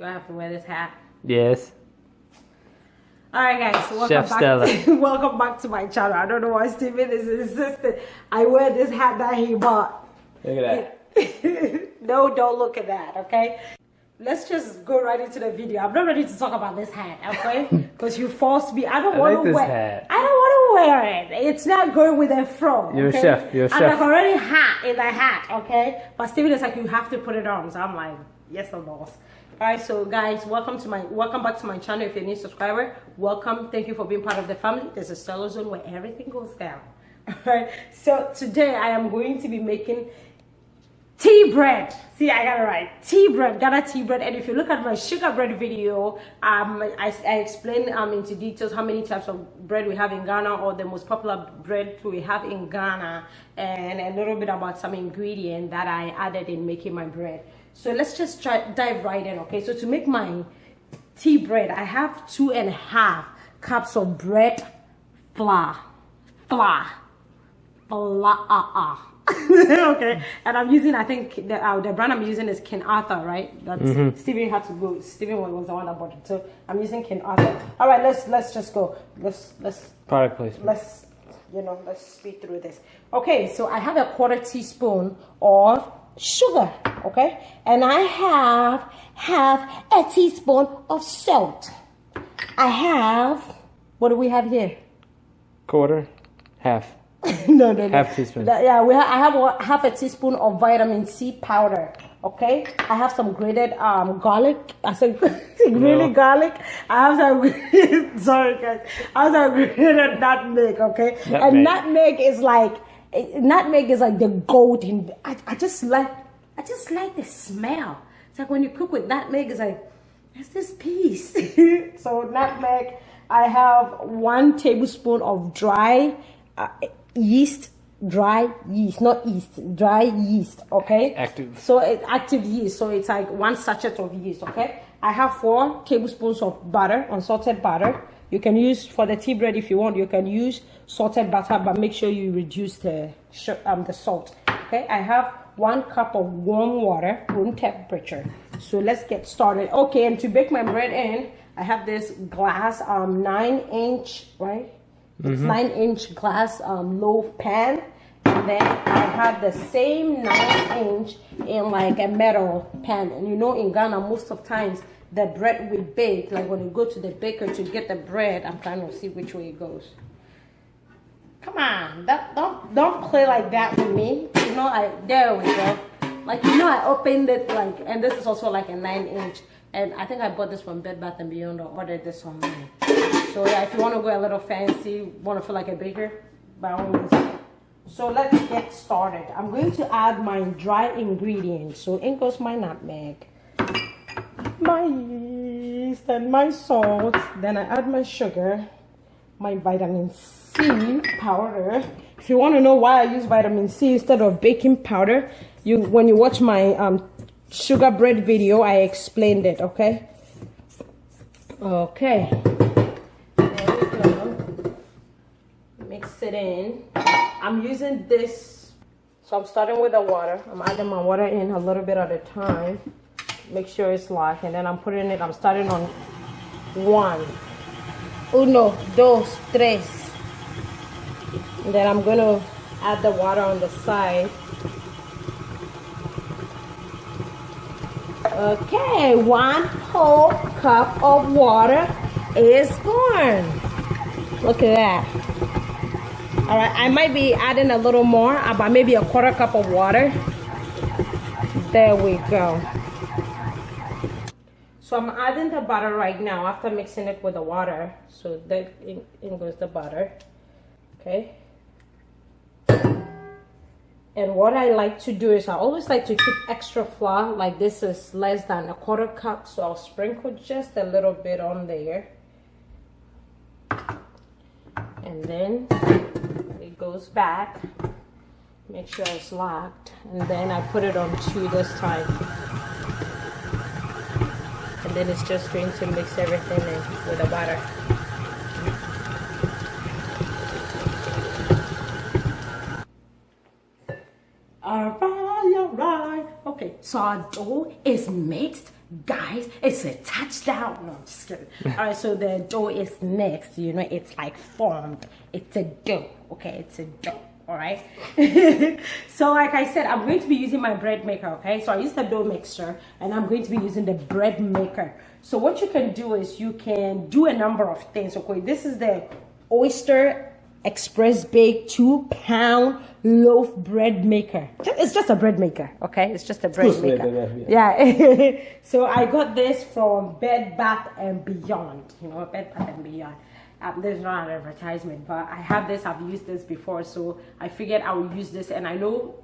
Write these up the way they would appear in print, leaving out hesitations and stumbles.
I have to wear this hat? Yes. Alright guys, welcome back to my channel. I don't know why Steven is insistent I wear this hat that he bought. Look at that. No, don't look at that, okay? Let's just go right into the video. I'm not ready to talk about this hat, okay? Because you forced me. I don't want to wear it. I don't want to wear it. It's not going with a fro. You're a chef. You're a chef. I'm like already hot in the hat, okay? But Steven is like, you have to put it on. So I'm like, yes, the boss. Alright, so guys, welcome back to my channel. If you're a new subscriber, welcome. Thank you for being part of the family. There's a StellaZone where everything goes down. Alright, so today I am going to be making tea bread. See, I got it right. Tea bread, Ghana tea bread. And if you look at my sugar bread video, I explained into details how many types of bread we have in Ghana, or the most popular bread we have in Ghana, and a little bit about some ingredient that I added in making my bread. So let's just dive right in, okay? So to make my tea bread, I have 2.5 cups of bread flour. Okay, and I'm using, I think the brand I'm using is King Arthur, right? That's Steven had to go. Steven was the one that bought it, so I'm using King Arthur. All right, let's just go. Let's product placement. Let's speed through this. Okay, so I have a 1/4 teaspoon of sugar, okay, and I have half a teaspoon of salt. I have, what do we have here? Quarter, half. No. Half teaspoon. Yeah, I have half a teaspoon of vitamin C powder. Okay, I have some grated garlic. I said really garlic. I have some sorry guys. I have some grated nutmeg. Okay, and nutmeg is like the golden. I just like the smell. It's like when you cook with nutmeg, it's like there's this piece. So nutmeg. I have 1 tablespoon of dry yeast, dry yeast, okay? Active. So active yeast, so it's like 1 sachet of yeast, okay? I have 4 tablespoons of butter, unsalted butter. You can use, for the tea bread if you want, you can use salted butter, but make sure you reduce the salt, okay? I have 1 cup of warm water, room temperature. So let's get started. Okay, and to bake my bread in, I have this glass 9-inch, right? It's 9-inch glass loaf pan, and then I have the same 9-inch in like a metal pan. And you know, in Ghana, most of times the bread we bake, like when you go to the baker to get the bread, I'm trying to see which way it goes. Come on, don't play like that with me. You know, there we go. Like, you know, I opened it like, and this is also like a 9-inch. And I think I bought this from BedBath&Beyond or ordered this online. So yeah, if you want to go a little fancy, want to feel like a baker, by all means. So let's get started. I'm going to add my dry ingredients. So in goes my nutmeg, my yeast, and my salt. Then I add my sugar, my vitamin C powder. If you want to know why I use vitamin C instead of baking powder, when you watch my sugar bread video, I explained it, okay? Okay. There we go. Mix it in. I'm using this, so I'm starting with the water. I'm adding my water in a little bit at a time. Make sure it's locked, and then I'm starting on 1. 1, 2, 3. And then I'm gonna add the water on the side. Okay, 1 whole cup of water is gone. Look at that. All right, I might be adding a little more, about maybe a 1/4 cup of water. There we go. So I'm adding the butter right now after mixing it with the water. So there in goes the butter. Okay. And what I like to do is I always like to keep extra flour. Like this is less than a 1/4 cup, so I'll sprinkle just a little bit on there. And then it goes back. Make sure it's locked. And then I put it on 2 this time. And then it's just going to mix everything in with the butter. Alright. Okay, so our dough is mixed guys, it's a touchdown. No, I'm just kidding. All right, so the dough is next. You know, it's like formed. It's a dough, okay? It's a dough, all right? So like I said, I'm going to be using my bread maker, okay? So I use the dough mixer, and I'm going to be using the bread maker. So what you can do is you can do a number of things, okay? This is the Oster Expressbake 2-pound loaf bread maker. It's just a bread maker, okay? It's just a bread maker. Yeah. So I got this from BedBath&Beyond. You know, BedBath&Beyond. There's not an advertisement, but I have this. I've used this before, so I figured I would use this. And I know,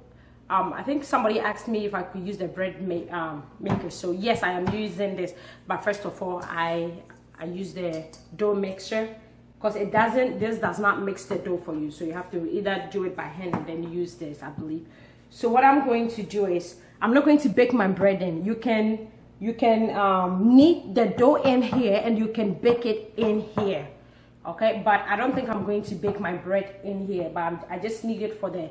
I think somebody asked me if I could use the bread maker. So yes, I am using this. But first of all, I use the dough mixer. Because this does not mix the dough for you. So you have to either do it by hand and then use this, I believe. So what I'm going to do is, I'm not going to bake my bread in. You can knead the dough in here and you can bake it in here. Okay, but I don't think I'm going to bake my bread in here. But I just need it for the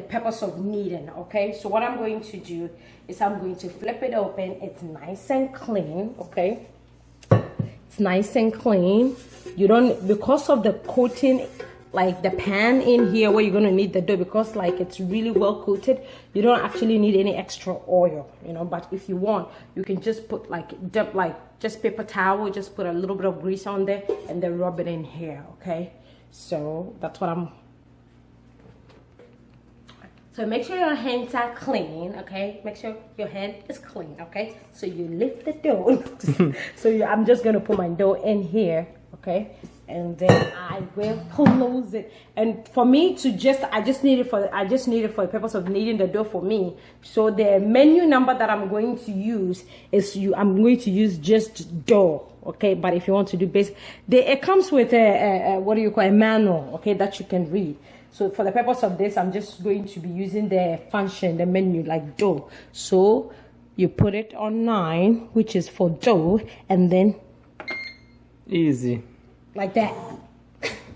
purpose of kneading. Okay, so what I'm going to do is I'm going to flip it open. It's nice and clean, okay? It's nice and clean. You don't, because of the coating, like the pan in here where you're going to knead the dough, because like it's really well coated, you don't actually need any extra oil, you know. But if you want, you can just put just paper towel, just put a little bit of grease on there and then rub it in here, okay? So that's what I'm. So make sure your hands are clean, okay? Make sure your hand is clean, okay? So you lift the dough. I'm just gonna put my dough in here, okay? And then I will close it. And for me to I just need it for the purpose of kneading the dough for me. So the menu number that I'm going to use is I'm going to use just dough, okay? But if you want to do it comes with a manual, okay, that you can read. So for the purpose of this, I'm just going to be using the function, the menu, like dough. So you put it on 9, which is for dough, and then easy, like that.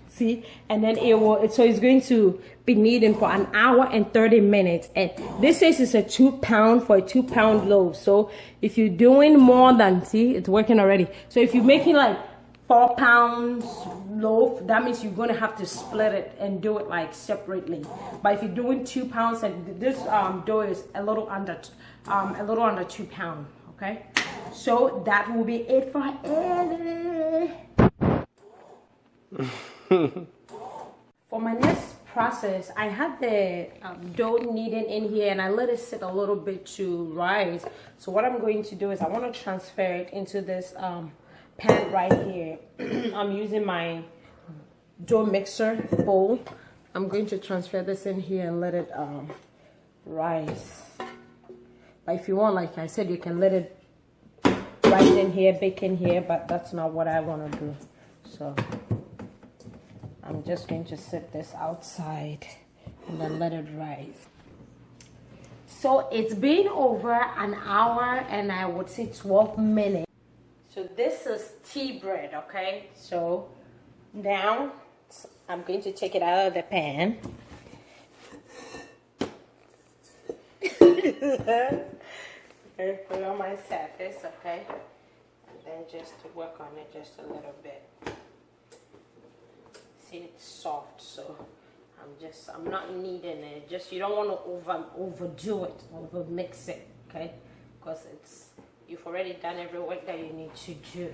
See, and then so it's going to be kneading for 1 hour and 30 minutes. And this says it's a 2-pound for a 2-pound loaf. So if you're doing more than, see, it's working already. So if you're making like 4 pounds loaf, that means you're going to have to split it and do it like separately. But if you're doing 2 pounds, and this dough is a little under 2 pounds, okay? So that will be it for it. For my next process, I had the dough kneading in here and I let it sit a little bit to rise. So what I'm going to do is I want to transfer it into this pan right here. I'm using my dough mixer bowl. I'm going to transfer this in here and let it rise. But if you want, like I said, you can let it rise in here, bake in here, but that's not what I want to do. So I'm just going to sit this outside and then let it rise. So it's been over 1 hour and I would say 12 minutes. So this is tea bread, okay? So now I'm going to take it out of the pan. Okay, put it on my surface, okay? And then just to work on it just a little bit. See, it's soft, so I'm not kneading it. Just, you don't want to overdo it, over mix it, okay? Because you've already done every work that you need to do.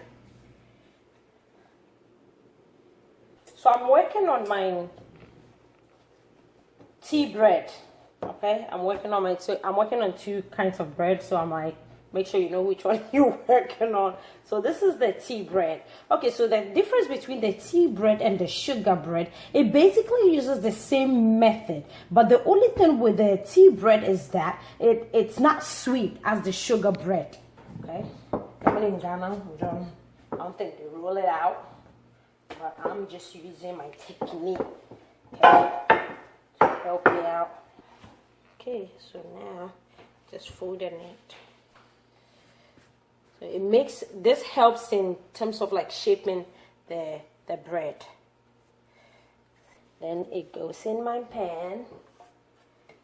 So I'm working on my tea bread, okay? I'm working on 2 kinds of bread, so I'm like, make sure you know which one you're working on. So this is the tea bread. Okay, so the difference between the tea bread and the sugar bread, it basically uses the same method. But the only thing with the tea bread is that it's not sweet as the sugar bread. Okay, in Ghana, I don't think they roll it out, but I'm just using my technique, okay, to help me out. Okay, so now just folding it. So this helps in terms of like shaping the bread. Then it goes in my pan.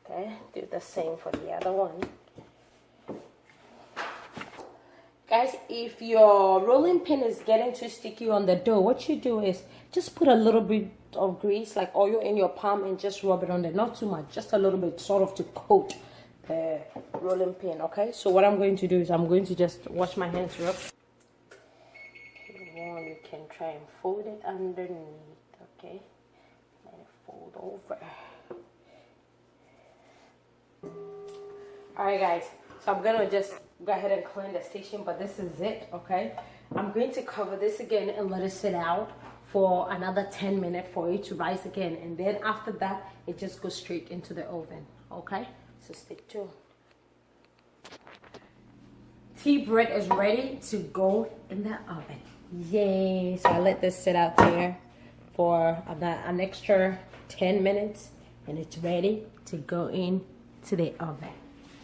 Okay, do the same for the other one. Guys, if your rolling pin is getting too sticky on the dough, what you do is just put a little bit of grease, like oil, in your palm and just rub it on there. Not too much, just a little bit, sort of to coat the rolling pin, okay? So what I'm going to do is I'm going to just wash my hands real. You can try and fold it underneath, okay? Let it fold over. Alright guys, so I'm gonna just go ahead and clean the station, but this is it, okay? I'm going to cover this again and let it sit out for another 10 minutes for it to rise again, and then after that it just goes straight into the oven, okay? So stay tuned. Tea bread is ready to go in the oven. Yay! So I let this sit out there for an extra 10 minutes and it's ready to go into the oven.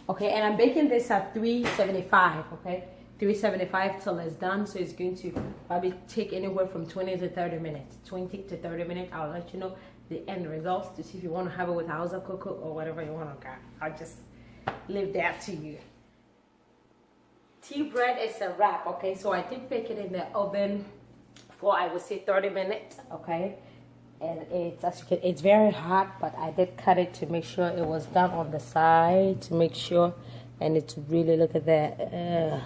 Okay, and I'm baking this at 375, okay? 375 till it's done, so it's going to probably take anywhere from 20 to 30 minutes. 20 to 30 minutes, I'll let you know the end results to see if you want to have it with house of cocoa or whatever you want to get. I'll just leave that to you. Tea bread is a wrap, okay? So I did bake it in the oven for, I would say, 30 minutes, okay? And it's, as you can, it's very hot, but I did cut it to make sure it was done on the side, to make sure, and it's really, look at that.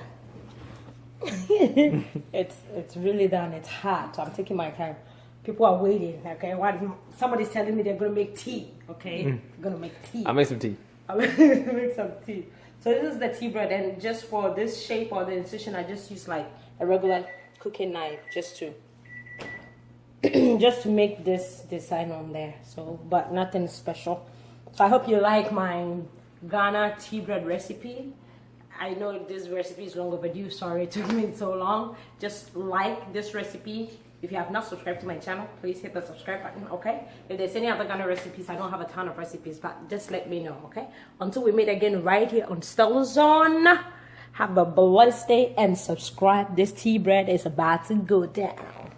It's really done. It's hot, so I'm taking my time. People are waiting, okay? Somebody's telling me they're gonna make tea, okay? I'm gonna make tea. I'll make some tea. I'll make some tea. So this is the tea bread, and just for this shape or the incision, I just use like a regular cooking knife just to just to make this design on there. So, but nothing special. So I hope you like my Ghana tea bread recipe. I know this recipe is long overdue. Sorry it took me so long. Just like this recipe. If you have not subscribed to my channel, please hit the subscribe button, okay? If there's any other Ghana recipes, I don't have a ton of recipes, but just let me know, okay? Until we meet again right here on StellaZone, have a blessed day and subscribe. This tea bread is about to go down.